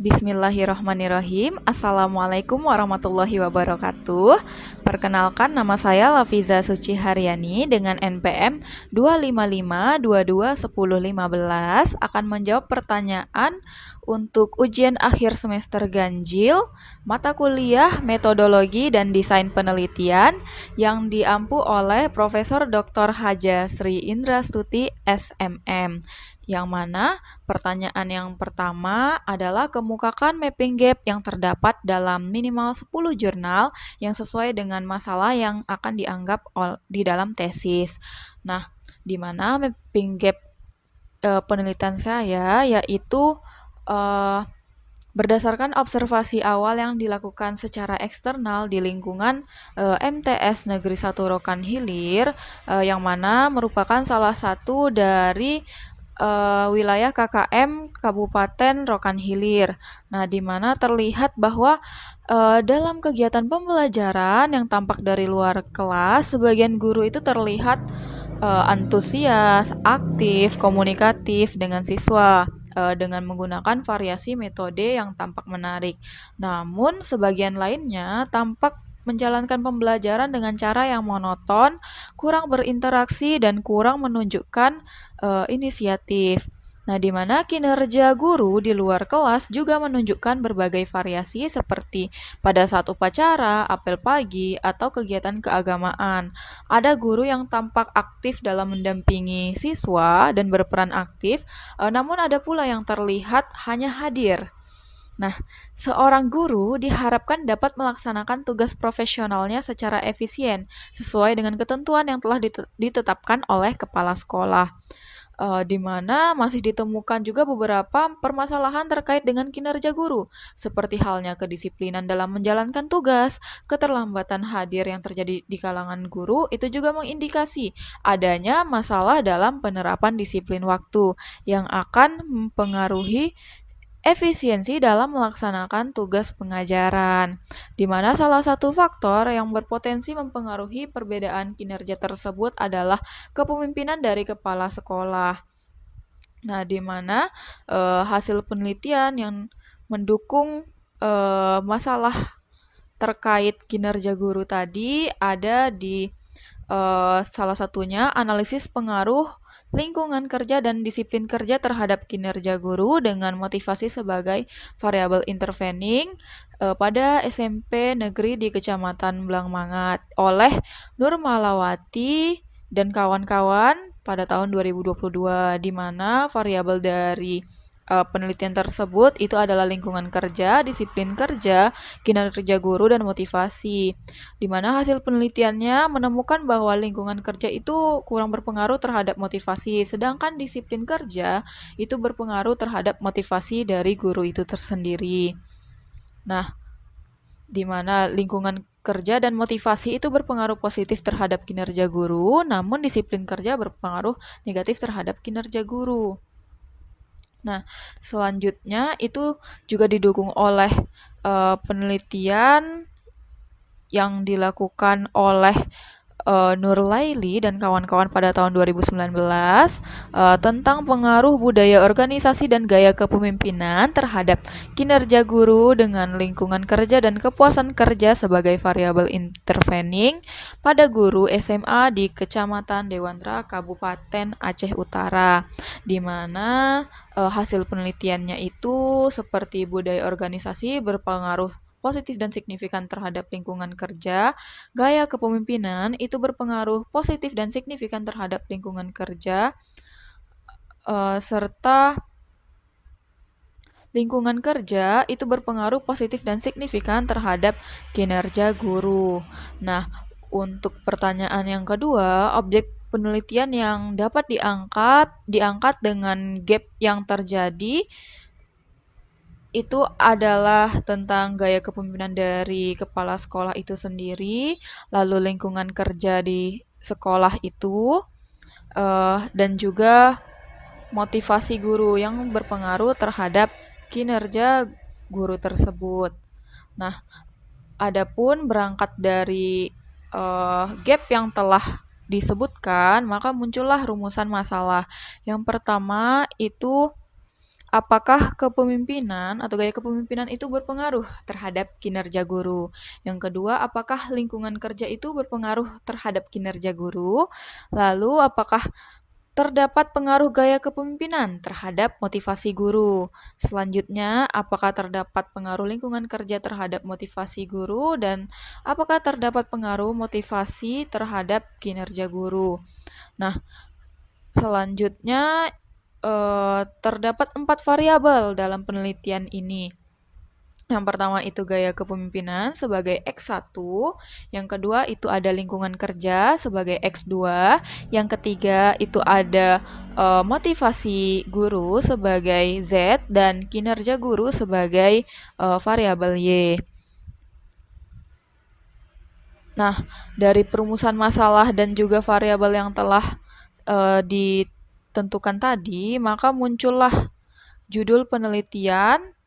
Bismillahirrahmanirrahim. Assalamualaikum warahmatullahi wabarakatuh. Perkenalkan, nama saya Lafiza Suci Haryani dengan NPM 255221015 akan menjawab pertanyaan untuk ujian akhir semester ganjil mata kuliah Metodologi dan Desain Penelitian yang diampu oleh Profesor Dr. Haja Sri Indrastuti SMM, yang mana pertanyaan yang pertama adalah kemukakan mapping gap yang terdapat dalam minimal 10 jurnal yang sesuai dengan masalah yang akan dianggap di dalam tesis. Nah, di mana mapping gap penelitian saya yaitu eh, berdasarkan observasi awal yang dilakukan secara eksternal di lingkungan MTS Negeri 1 Rokan Hilir, yang mana merupakan salah satu dari wilayah KKM Kabupaten Rokan Hilir. Nah, di mana terlihat bahwa dalam kegiatan pembelajaran yang tampak dari luar kelas, sebagian guru itu terlihat antusias, aktif, komunikatif dengan siswa dengan menggunakan variasi metode yang tampak menarik. Namun, sebagian lainnya tampak menjalankan pembelajaran dengan cara yang monoton, kurang berinteraksi, dan kurang menunjukkan inisiatif. Nah, di mana kinerja guru di luar kelas juga menunjukkan berbagai variasi seperti pada saat upacara, apel pagi, atau kegiatan keagamaan. Ada guru yang tampak aktif dalam mendampingi siswa dan berperan aktif, namun ada pula yang terlihat hanya hadir. Nah, seorang guru diharapkan dapat melaksanakan tugas profesionalnya secara efisien sesuai dengan ketentuan yang telah ditetapkan oleh kepala sekolah. Di mana masih ditemukan juga beberapa permasalahan terkait dengan kinerja guru, seperti halnya kedisiplinan dalam menjalankan tugas, keterlambatan hadir yang terjadi di kalangan guru, itu juga mengindikasi adanya masalah dalam penerapan disiplin waktu yang akan mempengaruhi efisiensi dalam melaksanakan tugas pengajaran, di mana salah satu faktor yang berpotensi mempengaruhi perbedaan kinerja tersebut adalah kepemimpinan dari kepala sekolah. Nah, di mana hasil penelitian yang mendukung masalah terkait kinerja guru tadi ada di salah satunya analisis pengaruh lingkungan kerja dan disiplin kerja terhadap kinerja guru dengan motivasi sebagai variabel intervening pada SMP negeri di Kecamatan Blangmangat oleh Nur Malawati dan kawan-kawan pada tahun 2022, di mana variabel dari penelitian tersebut itu adalah lingkungan kerja, disiplin kerja, kinerja guru, dan motivasi. Di mana hasil penelitiannya menemukan bahwa lingkungan kerja itu kurang berpengaruh terhadap motivasi, sedangkan disiplin kerja itu berpengaruh terhadap motivasi dari guru itu tersendiri. Nah, di mana lingkungan kerja dan motivasi itu berpengaruh positif terhadap kinerja guru, namun disiplin kerja berpengaruh negatif terhadap kinerja guru. Nah, selanjutnya itu juga didukung oleh penelitian yang dilakukan oleh Nur Laili dan kawan-kawan pada tahun 2019 tentang pengaruh budaya organisasi dan gaya kepemimpinan terhadap kinerja guru dengan lingkungan kerja dan kepuasan kerja sebagai variabel intervening pada guru SMA di Kecamatan Dewandra, Kabupaten Aceh Utara, di mana hasil penelitiannya itu seperti budaya organisasi berpengaruh positif dan signifikan terhadap lingkungan kerja, gaya kepemimpinan itu berpengaruh positif dan signifikan terhadap lingkungan kerja, serta lingkungan kerja itu berpengaruh positif dan signifikan terhadap kinerja guru. Nah, untuk pertanyaan yang kedua, objek penelitian yang dapat diangkat dengan gap yang terjadi itu adalah tentang gaya kepemimpinan dari kepala sekolah itu sendiri, lalu lingkungan kerja di sekolah itu, dan juga motivasi guru yang berpengaruh terhadap kinerja guru tersebut. Nah, adapun berangkat dari gap yang telah disebutkan, maka muncullah rumusan masalah. Yang pertama itu apakah kepemimpinan atau gaya kepemimpinan itu berpengaruh terhadap kinerja guru? Yang kedua, apakah lingkungan kerja itu berpengaruh terhadap kinerja guru? Lalu, apakah terdapat pengaruh gaya kepemimpinan terhadap motivasi guru? Selanjutnya, apakah terdapat pengaruh lingkungan kerja terhadap motivasi guru? Dan apakah terdapat pengaruh motivasi terhadap kinerja guru? Nah, selanjutnya terdapat 4 variabel dalam penelitian ini. Yang pertama itu gaya kepemimpinan sebagai X1, yang kedua itu ada lingkungan kerja sebagai X2, yang ketiga itu ada motivasi guru sebagai Z, dan kinerja guru sebagai variabel Y. Nah, dari perumusan masalah dan juga variabel yang telah ditentukan tadi, maka muncullah judul penelitian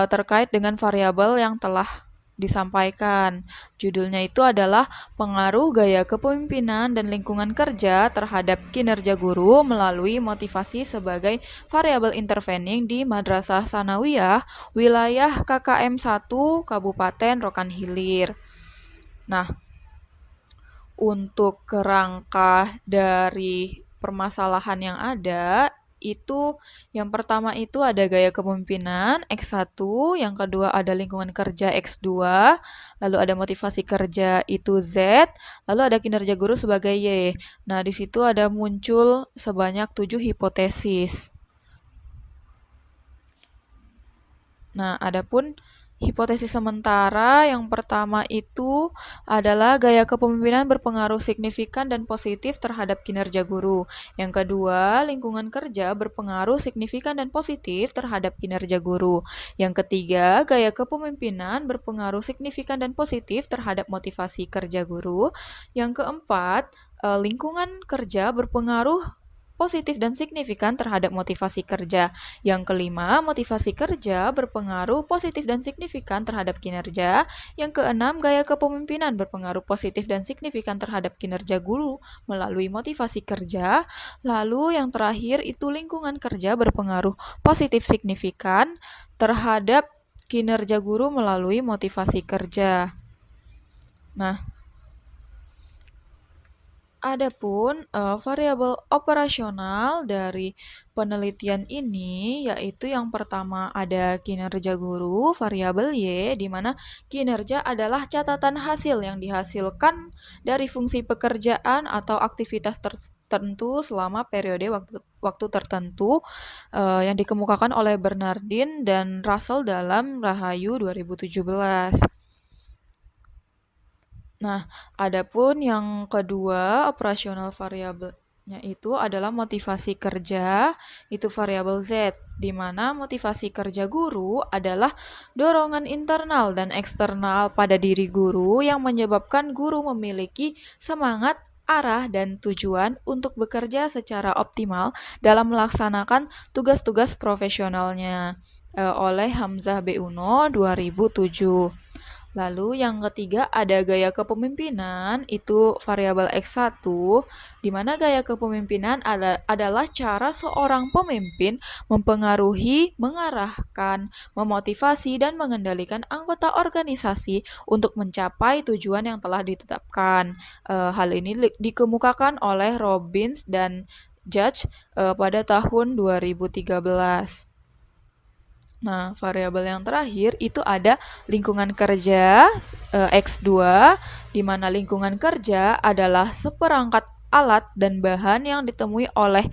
terkait dengan variabel yang telah disampaikan. Judulnya itu adalah pengaruh gaya kepemimpinan dan lingkungan kerja terhadap kinerja guru melalui motivasi sebagai variabel intervening di Madrasah Sanawiyah wilayah KKM 1 Kabupaten Rokan Hilir. Nah, untuk kerangka dari permasalahan yang ada, itu yang pertama itu ada gaya kepemimpinan X1, yang kedua ada lingkungan kerja X2, lalu ada motivasi kerja itu Z, lalu ada kinerja guru sebagai Y. Nah, di situ ada muncul sebanyak 7 hipotesis. Nah, adapun hipotesis sementara yang pertama itu adalah gaya kepemimpinan berpengaruh signifikan dan positif terhadap kinerja guru. Yang kedua, lingkungan kerja berpengaruh signifikan dan positif terhadap kinerja guru. Yang ketiga, gaya kepemimpinan berpengaruh signifikan dan positif terhadap motivasi kerja guru. Yang keempat, lingkungan kerja berpengaruh positif dan signifikan terhadap motivasi kerja. Yang kelima, motivasi kerja berpengaruh positif dan signifikan terhadap kinerja. Yang keenam, gaya kepemimpinan berpengaruh positif dan signifikan terhadap kinerja guru melalui motivasi kerja. Lalu yang terakhir itu lingkungan kerja berpengaruh positif signifikan terhadap kinerja guru melalui motivasi kerja. Nah, adapun variabel operasional dari penelitian ini yaitu yang pertama ada kinerja guru, variabel Y, di mana kinerja adalah catatan hasil yang dihasilkan dari fungsi pekerjaan atau aktivitas tertentu selama periode waktu tertentu yang dikemukakan oleh Bernardin dan Russell dalam Rahayu 2017. Nah, adapun yang kedua, operasional variabelnya itu adalah motivasi kerja, itu variabel Z, di mana motivasi kerja guru adalah dorongan internal dan eksternal pada diri guru yang menyebabkan guru memiliki semangat, arah, dan tujuan untuk bekerja secara optimal dalam melaksanakan tugas-tugas profesionalnya oleh Hamzah B. Uno 2007. Lalu yang ketiga ada gaya kepemimpinan, itu variabel X1, di mana gaya kepemimpinan adalah cara seorang pemimpin mempengaruhi, mengarahkan, memotivasi, dan mengendalikan anggota organisasi untuk mencapai tujuan yang telah ditetapkan. Hal ini dikemukakan oleh Robbins dan Judge pada tahun 2013. Nah, variabel yang terakhir itu ada lingkungan kerja X2, di mana lingkungan kerja adalah seperangkat alat dan bahan yang ditemui oleh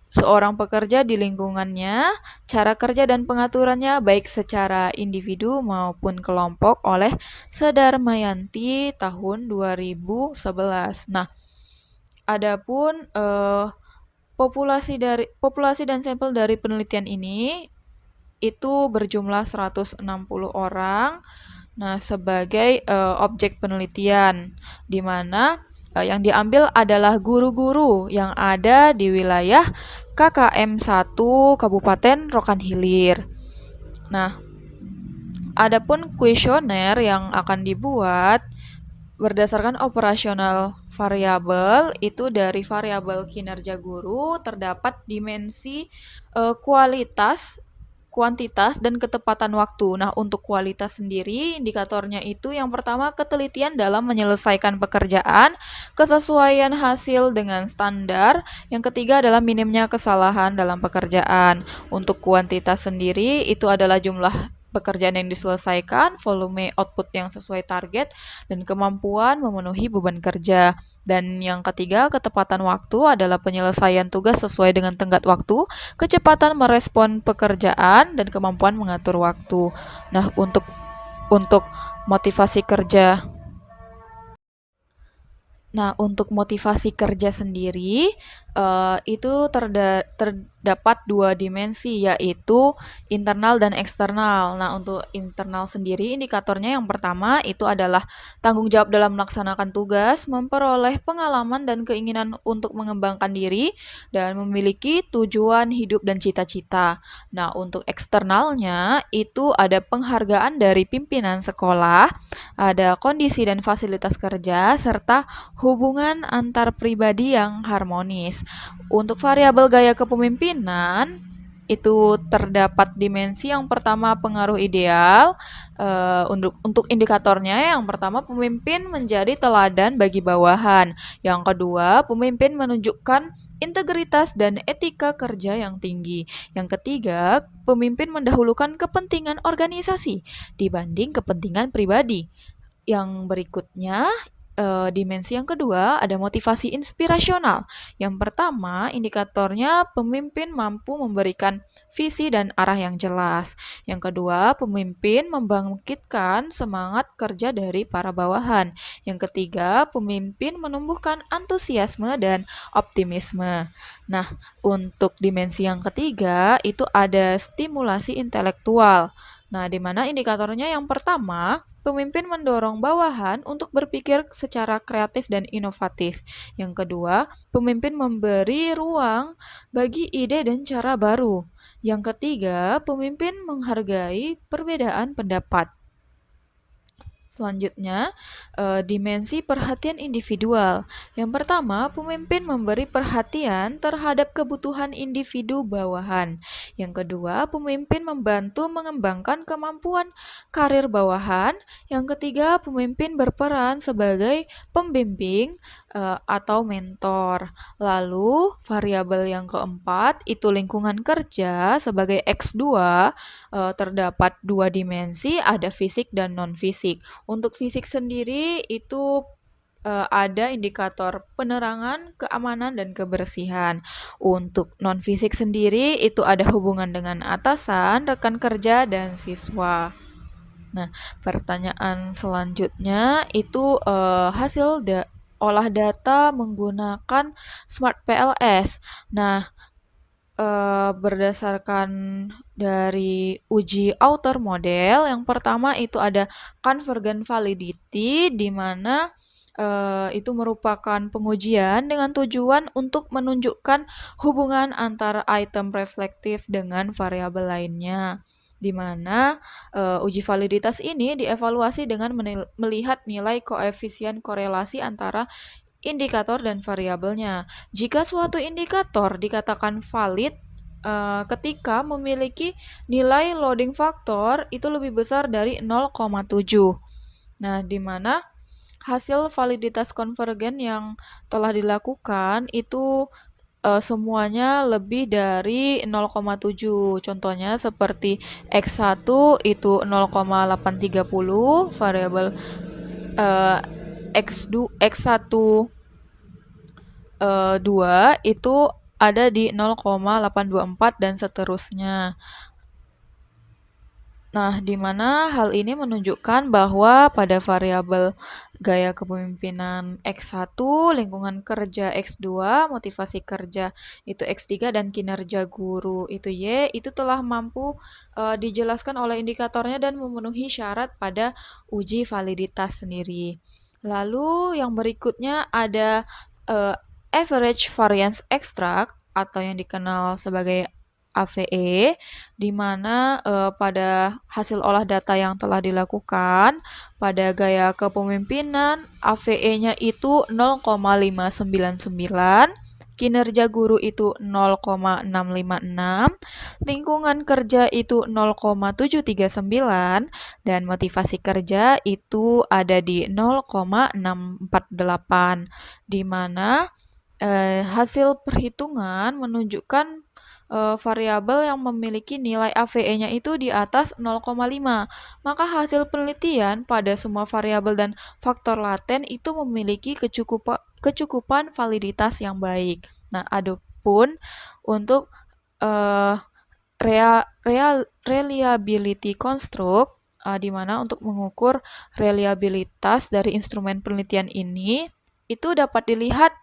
seorang pekerja di lingkungannya, cara kerja dan pengaturannya baik secara individu maupun kelompok oleh Sedarmayanti tahun 2011. Nah, adapun populasi dan sampel dari penelitian ini itu berjumlah 160 orang. Nah, sebagai objek penelitian, di mana yang diambil adalah guru-guru yang ada di wilayah KKM 1 Kabupaten Rokan Hilir. Nah, adapun kuesioner yang akan dibuat Berdasarkan operasional variabel, itu dari variabel kinerja guru terdapat dimensi kualitas, kuantitas, dan ketepatan waktu. Nah, untuk kualitas sendiri, indikatornya itu yang pertama ketelitian dalam menyelesaikan pekerjaan, kesesuaian hasil dengan standar. Yang ketiga adalah minimnya kesalahan dalam pekerjaan. Untuk kuantitas sendiri, itu adalah jumlah pekerjaan yang diselesaikan, volume output yang sesuai target, dan kemampuan memenuhi beban kerja. Dan yang ketiga, ketepatan waktu adalah penyelesaian tugas sesuai dengan tenggat waktu, kecepatan merespon pekerjaan, dan kemampuan mengatur waktu. Nah, untuk motivasi kerja. Nah, untuk motivasi kerja sendiri, itu terdapat dua dimensi, yaitu internal dan eksternal. Nah, untuk internal sendiri, indikatornya yang pertama itu adalah tanggung jawab dalam melaksanakan tugas, memperoleh pengalaman dan keinginan untuk mengembangkan diri, dan memiliki tujuan hidup dan cita-cita. Nah, untuk eksternalnya, itu ada penghargaan dari pimpinan sekolah, ada kondisi dan fasilitas kerja, serta hubungan antar pribadi yang harmonis. Untuk variabel gaya kepemimpinan, itu terdapat dimensi yang pertama pengaruh ideal. Untuk indikatornya, yang pertama pemimpin menjadi teladan bagi bawahan. Yang kedua, pemimpin menunjukkan integritas dan etika kerja yang tinggi. Yang ketiga, pemimpin mendahulukan kepentingan organisasi dibanding kepentingan pribadi. Yang berikutnya, dimensi yang kedua ada motivasi inspirasional. Yang pertama, indikatornya pemimpin mampu memberikan visi dan arah yang jelas. Yang kedua, pemimpin membangkitkan semangat kerja dari para bawahan. Yang ketiga, pemimpin menumbuhkan antusiasme dan optimisme. Nah, untuk dimensi yang ketiga itu ada stimulasi intelektual. Nah, di mana indikatornya yang pertama, pemimpin mendorong bawahan untuk berpikir secara kreatif dan inovatif. Yang kedua, pemimpin memberi ruang bagi ide dan cara baru. Yang ketiga, pemimpin menghargai perbedaan pendapat. Selanjutnya, dimensi perhatian individual. Yang pertama, pemimpin memberi perhatian terhadap kebutuhan individu bawahan. Yang kedua, pemimpin membantu mengembangkan kemampuan karir bawahan. Yang ketiga, pemimpin berperan sebagai pembimbing atau mentor. Lalu, variabel yang keempat itu lingkungan kerja sebagai X2, terdapat dua dimensi, ada fisik dan non-fisik. Untuk fisik sendiri itu ada indikator penerangan, keamanan, dan kebersihan. Untuk non-fisik sendiri itu ada hubungan dengan atasan, rekan kerja, dan siswa. Nah, pertanyaan selanjutnya itu hasil olah data menggunakan Smart PLS. Nah, berdasarkan dari uji outer model, yang pertama itu ada convergent validity, di mana itu merupakan pengujian dengan tujuan untuk menunjukkan hubungan antara item reflektif dengan variabel lainnya, di mana uji validitas ini dievaluasi dengan melihat nilai koefisien korelasi antara indikator dan variabelnya. Jika suatu indikator dikatakan valid ketika memiliki nilai loading factor itu lebih besar dari 0,7. Nah, di mana hasil validitas konvergen yang telah dilakukan itu semuanya lebih dari 0,7. Contohnya seperti X1 itu 0,830, variabel X1 2 itu ada di 0,824 dan seterusnya. Nah, di mana hal ini menunjukkan bahwa pada variabel gaya kepemimpinan X1, lingkungan kerja X2, motivasi kerja itu X3, dan kinerja guru itu Y, itu telah mampu dijelaskan oleh indikatornya dan memenuhi syarat pada uji validitas sendiri. Lalu yang berikutnya ada average variance extract atau yang dikenal sebagai AVE, di mana pada hasil olah data yang telah dilakukan pada gaya kepemimpinan AVE-nya itu 0,599, kinerja guru itu 0,656, lingkungan kerja itu 0,739, dan motivasi kerja itu ada di 0,648, di mana hasil perhitungan menunjukkan variabel yang memiliki nilai AVE-nya itu di atas 0,5. Maka hasil penelitian pada semua variabel dan faktor laten itu memiliki kecukupan validitas yang baik. Nah, adapun untuk uh, reliability construct, di mana untuk mengukur reliabilitas dari instrumen penelitian ini itu dapat dilihat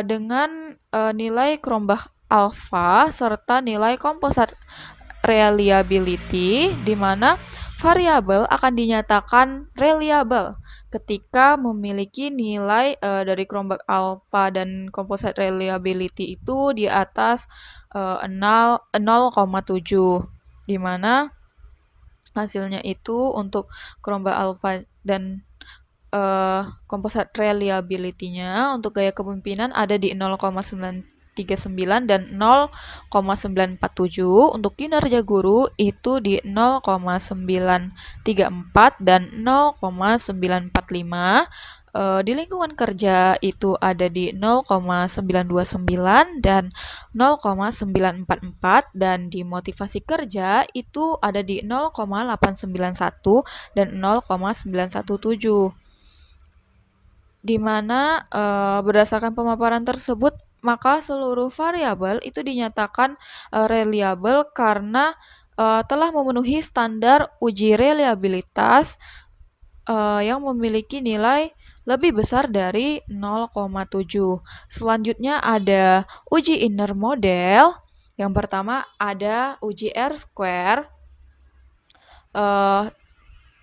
dengan nilai Cronbach alpha serta nilai composite reliability, di mana variabel akan dinyatakan reliable ketika memiliki nilai dari Cronbach alpha dan composite reliability itu di atas 0,7, di mana hasilnya itu untuk Cronbach alpha dan composite reliability-nya untuk gaya kepemimpinan ada di 0,939 dan 0,947. Untuk kinerja guru itu di 0,934 dan 0,945. Di lingkungan kerja itu ada di 0,929 dan 0,944, dan di motivasi kerja itu ada di 0,891 dan 0,917, di mana berdasarkan pemaparan tersebut maka seluruh variabel itu dinyatakan reliable karena telah memenuhi standar uji reliabilitas yang memiliki nilai lebih besar dari 0,7. Selanjutnya ada uji inner model. Yang pertama ada uji R-square,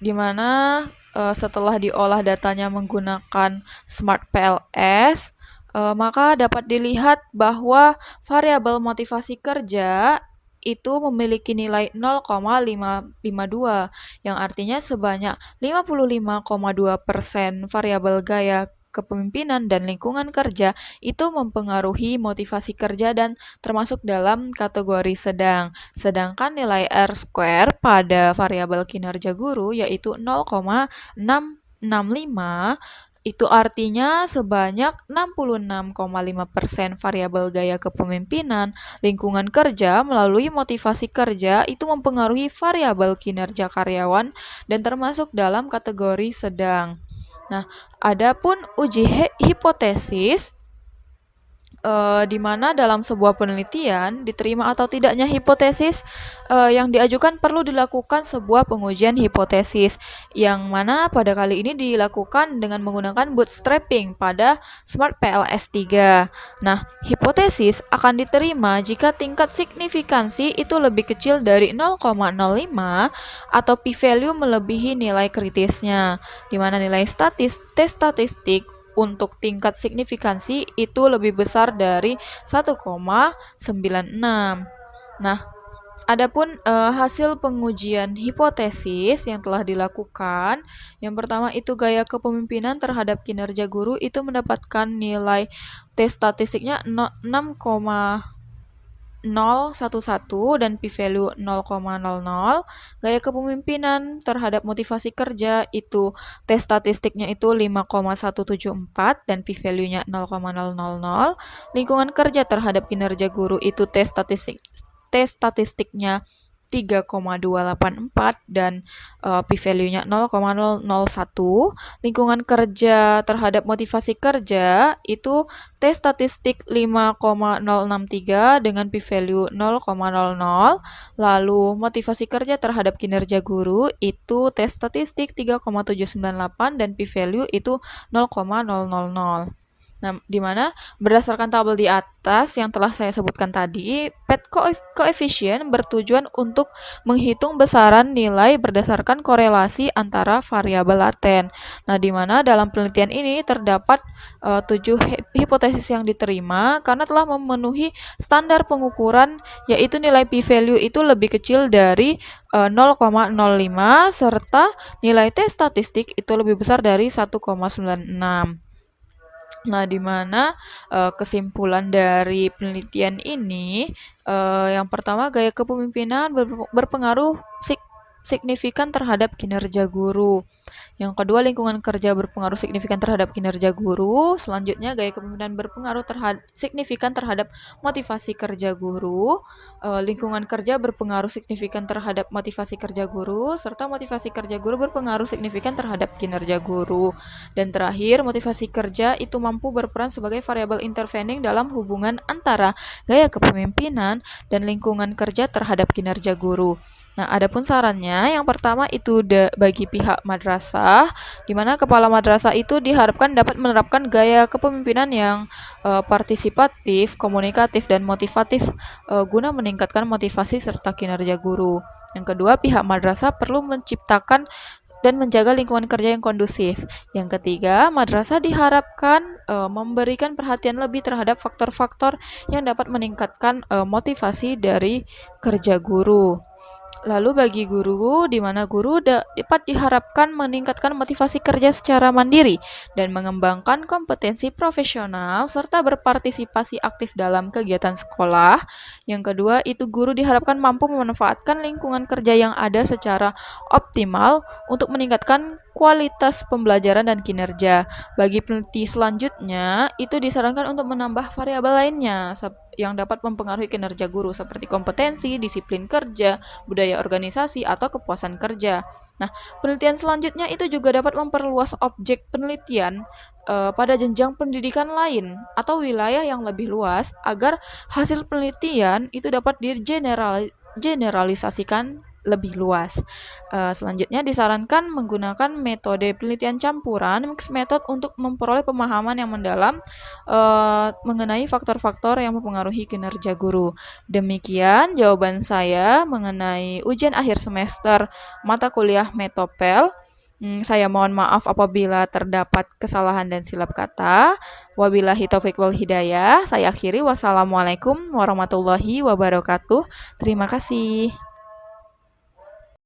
di mana setelah diolah datanya menggunakan Smart PLS, maka dapat dilihat bahwa variabel motivasi kerja itu memiliki nilai 0,552, yang artinya sebanyak 55,2% variabel gaya kepemimpinan dan lingkungan kerja itu mempengaruhi motivasi kerja dan termasuk dalam kategori sedang. Sedangkan nilai R-square pada variabel kinerja guru yaitu 0,665, itu artinya sebanyak 66,5% variabel gaya kepemimpinan lingkungan kerja melalui motivasi kerja itu mempengaruhi variabel kinerja karyawan dan termasuk dalam kategori sedang. Nah, adapun uji hipotesis, di mana dalam sebuah penelitian diterima atau tidaknya hipotesis yang diajukan perlu dilakukan sebuah pengujian hipotesis, yang mana pada kali ini dilakukan dengan menggunakan bootstrapping pada Smart PLS 3. Nah, hipotesis akan diterima jika tingkat signifikansi itu lebih kecil dari 0,05 atau p-value melebihi nilai kritisnya, di mana nilai statistik untuk tingkat signifikansi itu lebih besar dari 1,96. Nah, adapun hasil pengujian hipotesis yang telah dilakukan, yang pertama itu gaya kepemimpinan terhadap kinerja guru itu mendapatkan nilai tes statistiknya 6,011 dan p-value 0,00. Gaya kepemimpinan terhadap motivasi kerja itu tes statistiknya itu 5,174 dan p-value-nya 0,000. Lingkungan kerja terhadap kinerja guru itu tes statistiknya 3,284 dan p-value-nya 0,001. Lingkungan kerja terhadap motivasi kerja itu tes statistik 5,063 dengan p-value 0,00. Lalu motivasi kerja terhadap kinerja guru itu tes statistik 3,798 dan p-value itu 0,000. Nah, di mana berdasarkan tabel di atas yang telah saya sebutkan tadi, PET koefisien bertujuan untuk menghitung besaran nilai berdasarkan korelasi antara variabel laten. Nah, di mana dalam penelitian ini terdapat 7 hipotesis yang diterima karena telah memenuhi standar pengukuran, yaitu nilai p-value itu lebih kecil dari 0,05 serta nilai t statistik itu lebih besar dari 1,96. Nah, di mana kesimpulan dari penelitian ini, yang pertama gaya kepemimpinan berpengaruh signifikan terhadap kinerja guru. Yang kedua, lingkungan kerja berpengaruh signifikan terhadap kinerja guru. Selanjutnya, gaya kepemimpinan berpengaruh signifikan terhadap motivasi kerja guru. Lingkungan kerja berpengaruh signifikan terhadap motivasi kerja guru, serta motivasi kerja guru berpengaruh signifikan terhadap kinerja guru. Dan terakhir, motivasi kerja itu mampu berperan sebagai variabel intervening dalam hubungan antara gaya kepemimpinan dan lingkungan kerja terhadap kinerja guru. Nah, adapun sarannya, yang pertama itu bagi pihak madrasah, di mana kepala madrasah itu diharapkan dapat menerapkan gaya kepemimpinan yang partisipatif, komunikatif, dan motivatif guna meningkatkan motivasi serta kinerja guru. Yang kedua, pihak madrasah perlu menciptakan dan menjaga lingkungan kerja yang kondusif. Yang ketiga, madrasah diharapkan memberikan perhatian lebih terhadap faktor-faktor yang dapat meningkatkan motivasi dari kerja guru. Lalu bagi guru, di mana guru dapat diharapkan meningkatkan motivasi kerja secara mandiri dan mengembangkan kompetensi profesional serta berpartisipasi aktif dalam kegiatan sekolah. Yang kedua, itu guru diharapkan mampu memanfaatkan lingkungan kerja yang ada secara optimal untuk meningkatkan kualitas pembelajaran dan kinerja. Bagi peneliti selanjutnya, itu disarankan untuk menambah variabel lainnya yang dapat mempengaruhi kinerja guru seperti kompetensi, disiplin kerja, budaya organisasi, atau kepuasan kerja. Nah, penelitian selanjutnya itu juga dapat memperluas objek penelitian pada jenjang pendidikan lain atau wilayah yang lebih luas agar hasil penelitian itu dapat digeneralisasikan lebih luas. Selanjutnya disarankan menggunakan metode penelitian campuran mixed method untuk memperoleh pemahaman yang mendalam mengenai faktor-faktor yang mempengaruhi kinerja guru. Demikian jawaban saya mengenai ujian akhir semester mata kuliah Metopel. Saya mohon maaf apabila terdapat kesalahan dan silap kata. Wabillahi taufiq wal hidayah. Saya akhiri. Wassalamualaikum warahmatullahi wabarakatuh. Terima kasih.